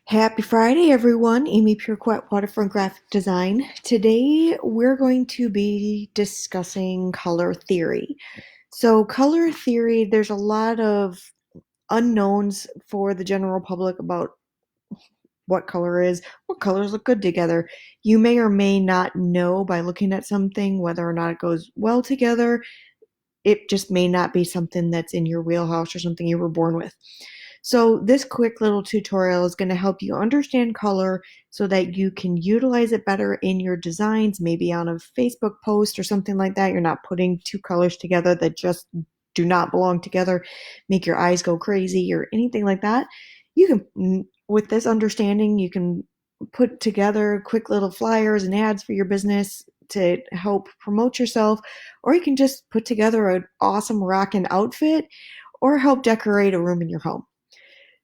Happy Friday, everyone. Amy Purequet, Waterfront Graphic Design. Today, we're going to be discussing color theory. So, color theory, there's a lot of unknowns for the general public about what color is, what colors look good together. You may or may not know by looking at something whether or not it goes well together. It just may not be something that's in your wheelhouse or something you were born with. So this quick little tutorial is going to help you understand color so that you can utilize it better in your designs, maybe on a Facebook post or something like that. You're not putting two colors together that just do not belong together, make your eyes go crazy or anything like that. You can, with this understanding, you can put together quick little flyers and ads for your business to help promote yourself, or you can just put together an awesome rockin' outfit or help decorate a room in your home.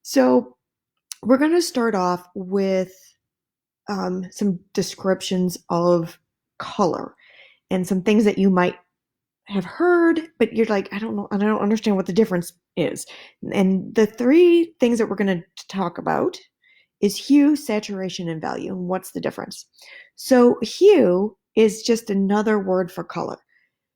So we're going to start off with some descriptions of color and some things that you might have heard, but you're like, I don't know, I don't understand what the difference is. And the three things that we're going to talk about is hue, saturation, and value. And what's the difference? So hue is just another word for color.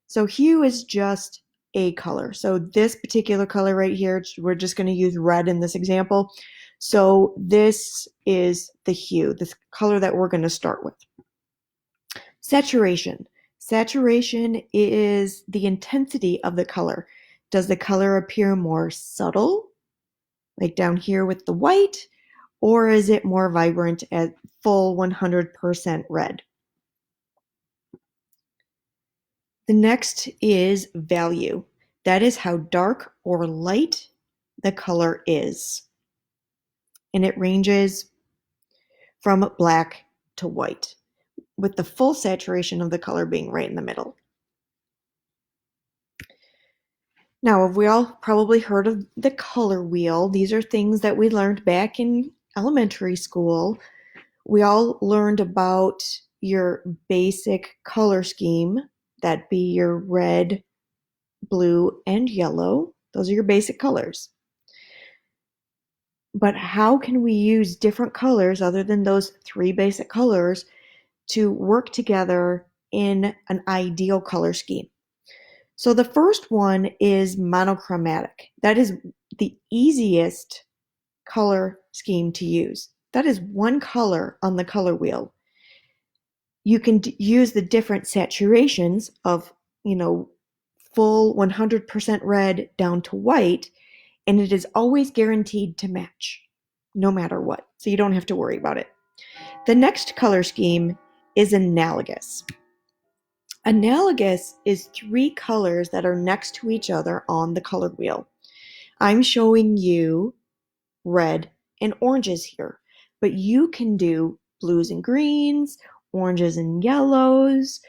So hue is just a color. So this particular color right here, we're just going to use red in this example. So this is the hue, this color that we're going to start with. Saturation. Saturation is the intensity of the color. Does the color appear more subtle, like down here with the white, or is it more vibrant at full 100% red? The next is value. That is how dark or light the color is. And it ranges from black to white, with the full saturation of the color being right in the middle. Now, have we all probably heard of the color wheel? These are things that we learned back in elementary school. We all learned about your basic color scheme, that'd be your red, blue, and yellow. Those are your basic colors. But how can we use different colors other than those three basic colors to work together in an ideal color scheme? So the first one is monochromatic. That is the easiest color scheme to use. That is one color on the color wheel. You can use the different saturations of, full 100% red down to white, and it is always guaranteed to match no matter what. So you don't have to worry about it. The next color scheme is analogous. Analogous is three colors that are next to each other on the color wheel. I'm showing you red and oranges here, but you can do blues and greens, oranges and yellows,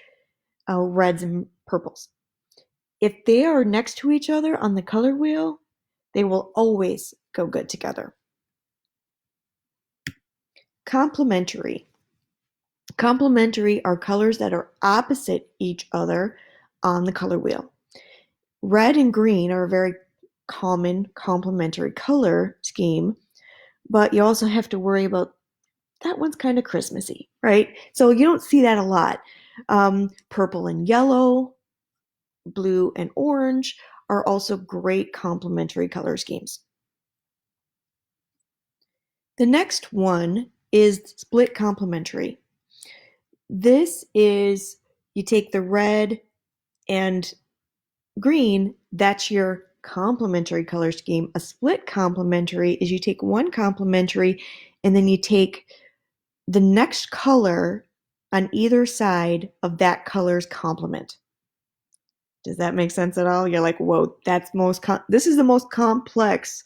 reds and purples. If they are next to each other on the color wheel, they will always go good together. Complementary. Complementary are colors that are opposite each other on the color wheel. Red and green are a very common complementary color scheme, but you also have to worry about that one's kind of Christmassy, right? So you don't see that a lot. Purple and yellow, blue and orange are also great complementary color schemes. The next one is split complementary. This is, you take the red and green, that's your complementary color scheme. A split complementary is you take one complementary and then you take the next color on either side of that color's complement. Does that make sense at all? You're like, whoa, this is the most complex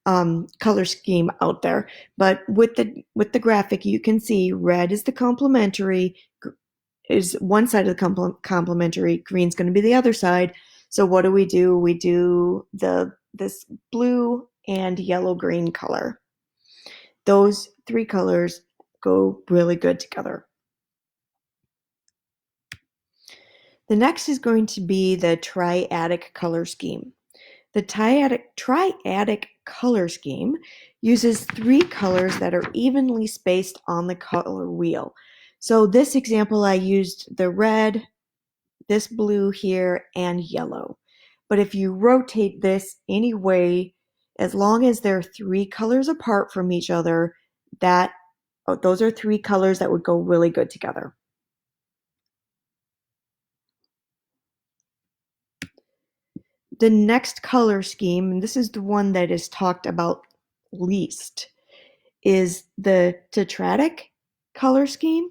color scheme out there. But with the graphic, you can see red is the complementary, is one side of the complementary, green's going to be the other side. So what do? We do this blue and yellow green color. Those three colors go really good together. The next is going to be the triadic color scheme. The triadic color scheme uses three colors that are evenly spaced on the color wheel. So this example, I used the red, this blue here, and yellow. But if you rotate this any way, as long as they're three colors apart from each other, those are three colors that would go really good together. The next color scheme, and this is the one that is talked about least, is the tetratic color scheme.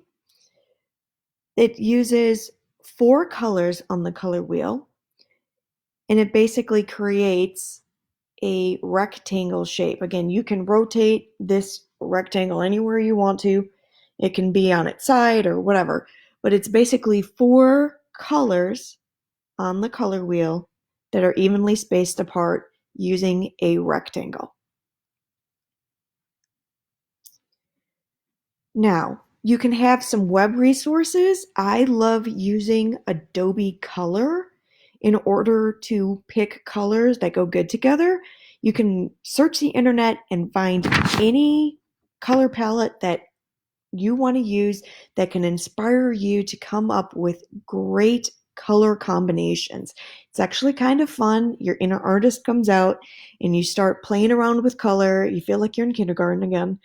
It uses four colors on the color wheel, and it basically creates a rectangle shape. Again, you can rotate this rectangle anywhere you want to. It can be on its side or whatever, but it's basically four colors on the color wheel that are evenly spaced apart using a rectangle. Now, you can have some web resources. I love using Adobe Color in order to pick colors that go good together. You can search the internet and find any color palette that you want to use that can inspire you to come up with great color combinations. It's actually kind of fun. Your inner artist comes out and you start playing around with color. You feel like you're in kindergarten again,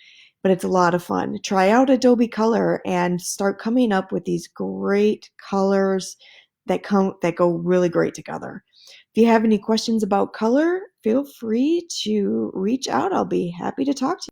but it's a lot of fun. Try out Adobe Color and start coming up with these great colors that go really great together. If you have any questions about color, feel free to reach out. I'll be happy to talk to you.